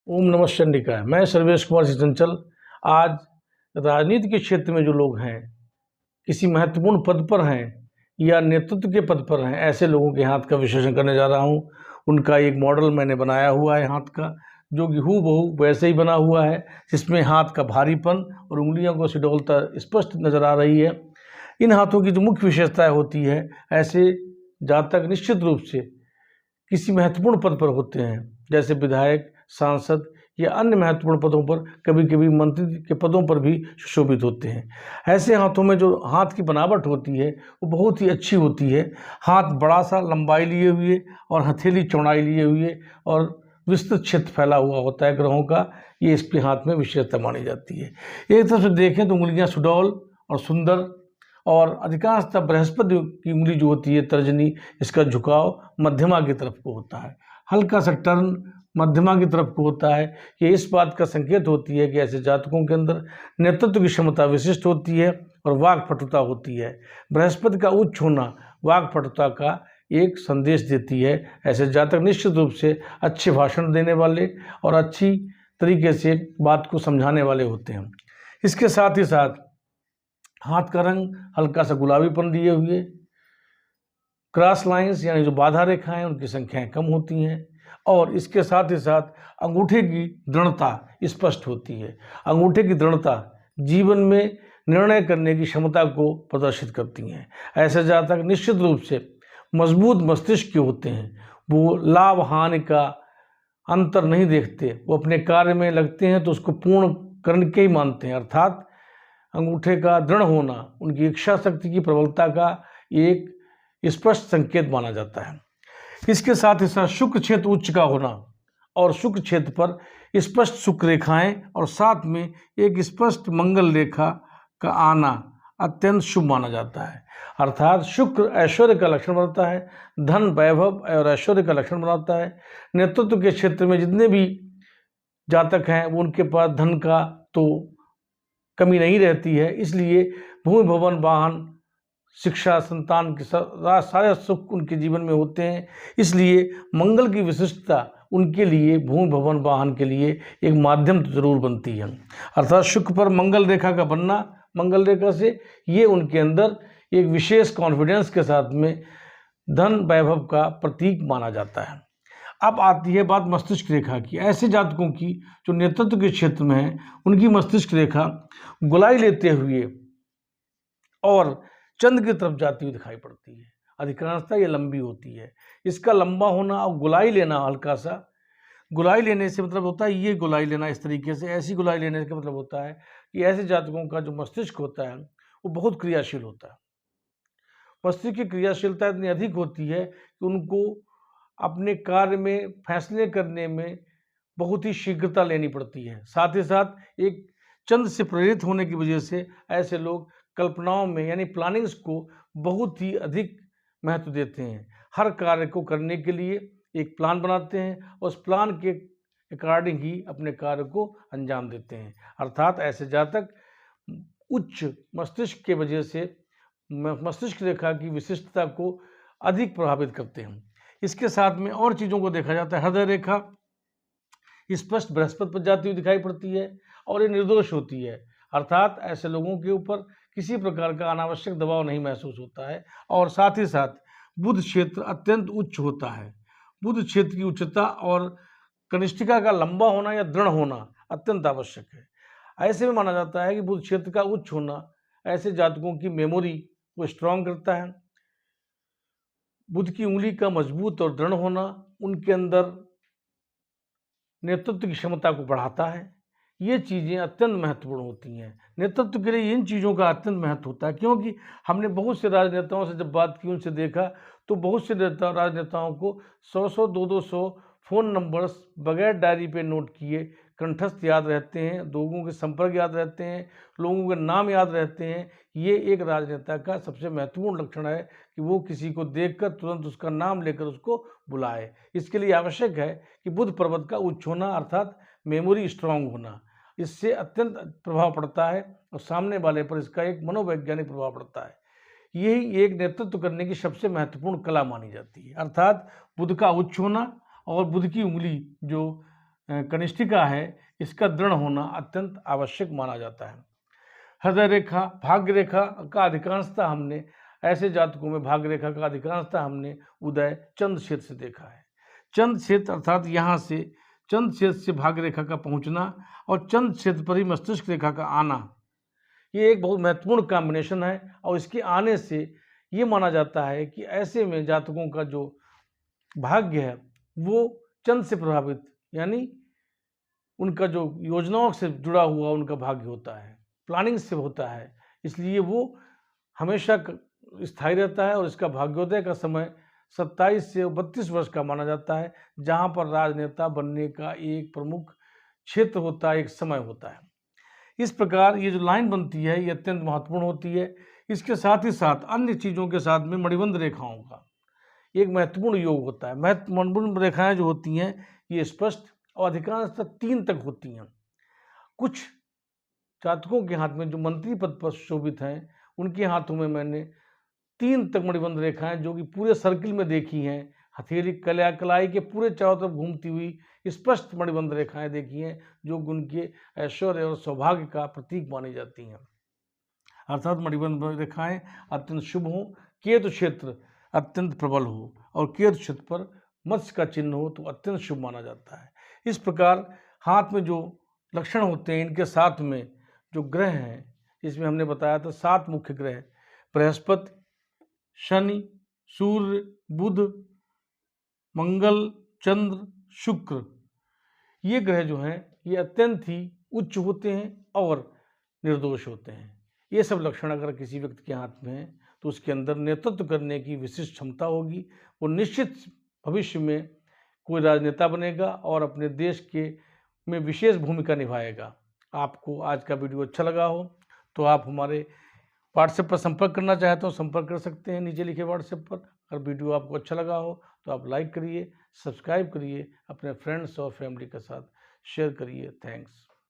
ओम नमः शिवाय। मैं सर्वेश कुमार सिंह चंचल। आज राजनीति के क्षेत्र में जो लोग हैं, किसी महत्वपूर्ण पद पर हैं या नेतृत्व के पद पर हैं, ऐसे लोगों के हाथ का विश्लेषण करने जा रहा हूं। उनका एक मॉडल मैंने बनाया हुआ है हाथ का, जो कि हूबहू वैसे ही बना हुआ है, जिसमें हाथ का भारीपन और उंगलियों को सुडौलता स्पष्ट नजर आ रही है। इन हाथों की जो मुख्य विशेषताएं होती है, ऐसे जातक निश्चित रूप से किसी महत्वपूर्ण पद पर होते हैं, जैसे विधायक, सांसद या अन्य महत्वपूर्ण पदों पर, कभी कभी मंत्री के पदों पर भी सुशोभित होते हैं। ऐसे हाथों में जो हाथ की बनावट होती है वो बहुत ही अच्छी होती है। हाथ बड़ा सा लंबाई लिए हुए और हथेली चौड़ाई लिए हुए और विस्तृत क्षेत्र फैला हुआ होता है ग्रहों का। ये इसके हाथ में विशेषता मानी जाती है। एक तरफ से देखें तो उंगलियां सुडौल और सुंदर, और अधिकांशतः बृहस्पति की उंगली जो होती है तर्जनी, इसका झुकाव मध्यमा की तरफ को होता है। हल्का सा टर्न मध्यमा की तरफ को होता है। ये इस बात का संकेत होती है कि ऐसे जातकों के अंदर नेतृत्व की क्षमता विशिष्ट होती है और वाक्पटुता होती है। बृहस्पति का उच्च होना वाक्पटुता का एक संदेश देती है। ऐसे जातक निश्चित रूप से अच्छे भाषण देने वाले और अच्छी तरीके से बात को समझाने वाले होते हैं। इसके साथ ही साथ हाथ का रंग हल्का सा गुलाबीपन लिए हुए, क्रॉस लाइंस यानी जो बाधा रेखाएं उनकी संख्याएं कम होती हैं, और इसके साथ ही साथ अंगूठे की दृढ़ता स्पष्ट होती है। अंगूठे की दृढ़ता जीवन में निर्णय करने की क्षमता को प्रदर्शित करती हैं। ऐसे जातक निश्चित रूप से मजबूत मस्तिष्क के होते हैं। वो लाभ हानि का अंतर नहीं देखते। वो अपने कार्य में लगते हैं तो उसको पूर्ण करके ही मानते हैं। अर्थात अंगूठे का दृढ़ होना उनकी इच्छा शक्ति की प्रबलता का एक स्पष्ट संकेत माना जाता है। इसके साथ ही साथ शुक्र क्षेत्र उच्च का होना और शुक्र क्षेत्र पर स्पष्ट शुक्र रेखाएं और साथ में एक स्पष्ट मंगल रेखा का आना अत्यंत शुभ माना जाता है। अर्थात शुक्र ऐश्वर्य का लक्षण बनाता है, धन, वैभव और ऐश्वर्य का लक्षण बनाता है। नेतृत्व के क्षेत्र में जितने भी जातक हैं वो उनके पास धन का तो कमी नहीं रहती है। इसलिए भूमि, भवन, वाहन, शिक्षा, संतान के सारे सुख उनके जीवन में होते हैं। इसलिए मंगल की विशिष्टता उनके लिए, भूमि, भवन, वाहन के लिए एक माध्यम तो जरूर बनती है। अर्थात शुक्र पर मंगल रेखा का बनना, मंगल रेखा से ये उनके अंदर एक विशेष कॉन्फिडेंस के साथ में धन वैभव का प्रतीक माना जाता है। अब आती है बात मस्तिष्क रेखा की। ऐसे जातकों की जो नेतृत्व के क्षेत्र में है, उनकी मस्तिष्क रेखा गोलाई लेते हुए और चंद्र की तरफ जाती हुई दिखाई पड़ती है। अधिकांशतः ये लंबी होती है। इसका लंबा होना और गोलाई लेना, हल्का सा गोलाई लेने से मतलब होता है ये गोलाई लेना इस तरीके से, ऐसी गोलाई लेने का मतलब होता है कि ऐसे जातकों का जो मस्तिष्क होता है वो बहुत क्रियाशील होता है। मस्तिष्क की क्रियाशीलता इतनी अधिक होती है कि उनको अपने कार्य में फैसले करने में बहुत ही शीघ्रता लेनी पड़ती है। साथ ही साथ एक चंद्र से प्रेरित होने की वजह से ऐसे लोग कल्पनाओं में यानी प्लानिंग्स को बहुत ही अधिक महत्व देते हैं। हर कार्य को करने के लिए एक प्लान बनाते हैं और उस प्लान के अकॉर्डिंग ही अपने कार्य को अंजाम देते हैं। अर्थात ऐसे जातक उच्च मस्तिष्क के वजह से मस्तिष्क रेखा की विशिष्टता को अधिक प्रभावित करते हैं। इसके साथ में और चीज़ों को देखा जाता है। हृदय रेखा स्पष्ट बृहस्पति पर जाती हुई दिखाई पड़ती है और ये निर्दोष होती है। अर्थात ऐसे लोगों के ऊपर किसी प्रकार का अनावश्यक दबाव नहीं महसूस होता है। और साथ ही साथ बुध क्षेत्र अत्यंत उच्च होता है। बुध क्षेत्र की उच्चता और कनिष्ठिका का लंबा होना या दृढ़ होना अत्यंत आवश्यक है। ऐसे में माना जाता है कि बुध क्षेत्र का उच्च होना ऐसे जातकों की मेमोरी को स्ट्रांग करता है। बुध की उंगली का मजबूत और दृढ़ होना उनके अंदर नेतृत्व की क्षमता को बढ़ाता है। ये चीज़ें अत्यंत महत्वपूर्ण होती हैं। नेतृत्व के लिए इन चीज़ों का अत्यंत महत्व होता है, क्योंकि हमने बहुत से राजनेताओं से जब बात की, उनसे देखा तो बहुत से राजनेताओं को 100-100, 200-200 फ़ोन नंबर्स बगैर डायरी पे नोट किए कंठस्थ याद रहते हैं, लोगों के संपर्क याद रहते हैं, लोगों के नाम याद रहते हैं। ये एक राजनेता का सबसे महत्वपूर्ण लक्षण है कि वो किसी को देखकर तुरंत उसका नाम लेकर उसको बुलाए। इसके लिए आवश्यक है कि बुध पर्वत का उच्च होना अर्थात मेमोरी स्ट्रांग होना, इससे अत्यंत प्रभाव पड़ता है और सामने वाले पर इसका एक मनोवैज्ञानिक प्रभाव पड़ता है। यही एक नेतृत्व करने की सबसे महत्वपूर्ण कला मानी जाती है। अर्थात बुध का उच्च होना और बुध की उंगली जो कनिष्ठिका है, इसका दृढ़ होना अत्यंत आवश्यक माना जाता है। हृदय रेखा, भाग्य रेखा का अधिकांशतः हमने ऐसे जातकों में भाग्य रेखा का अधिकांशतः हमने उदय चंद्र क्षेत्र से देखा है। चंद्र क्षेत्र अर्थात यहाँ से चंद्र क्षेत्र से भाग्य रेखा का पहुँचना और चंद्र क्षेत्र पर ही मस्तिष्क रेखा का आना, ये एक बहुत महत्वपूर्ण कॉम्बिनेशन है। और इसके आने से ये माना जाता है कि ऐसे में जातकों का जो भाग्य है वो चंद्र से प्रभावित, यानी उनका जो योजनाओं से जुड़ा हुआ उनका भाग्य होता है, प्लानिंग से होता है, इसलिए वो हमेशा स्थायी रहता है। और इसका भाग्योदय का समय 27 से 32 वर्ष का माना जाता है, जहाँ पर राजनेता बनने का एक प्रमुख क्षेत्र होता है, एक समय होता है। इस प्रकार ये जो लाइन बनती है ये अत्यंत महत्वपूर्ण होती है। इसके साथ ही साथ अन्य चीज़ों के साथ में मणिबंध रेखाओं का एक महत्वपूर्ण योग होता है। महत्वपूर्ण रेखाएं जो होती हैं ये स्पष्ट और अधिकांशतः 3 तक होती हैं। कुछ जातकों के हाथ में जो मंत्री पद पर शोभित हैं उनके हाथों में मैंने 3 तक मणिबंध रेखाएं जो कि पूरे सर्किल में देखी हैं, हथेली कलाई के पूरे चारों तरफ घूमती हुई स्पष्ट मणिबंध रेखाएं देखी हैं, जो उनके ऐश्वर्य और सौभाग्य का प्रतीक मानी जाती हैं। अर्थात मणिबंध रेखाएं अत्यंत शुभ हों, केतु क्षेत्र अत्यंत प्रबल हो और केतु क्षेत्र पर मत्स्य का चिन्ह हो तो अत्यंत शुभ माना जाता है। इस प्रकार हाथ में जो लक्षण होते हैं इनके साथ में जो ग्रह हैं, इसमें हमने बताया था 7 मुख्य ग्रह, बृहस्पति, शनि, सूर्य, बुध, मंगल, चंद्र, शुक्र, ये ग्रह जो हैं ये अत्यंत ही उच्च होते हैं और निर्दोष होते हैं। ये सब लक्षण अगर किसी व्यक्ति के हाथ में है तो उसके अंदर नेतृत्व करने की विशिष्ट क्षमता होगी। वो निश्चित भविष्य में कोई राजनेता बनेगा और अपने देश के में विशेष भूमिका निभाएगा। आपको आज का वीडियो अच्छा लगा हो तो आप हमारे व्हाट्सएप पर संपर्क करना चाहते हो संपर्क कर सकते हैं नीचे लिखे व्हाट्सएप पर। अगर वीडियो आपको अच्छा लगा हो तो आप लाइक करिए, सब्सक्राइब करिए, अपने फ्रेंड्स और फैमिली के साथ शेयर करिए। थैंक्स।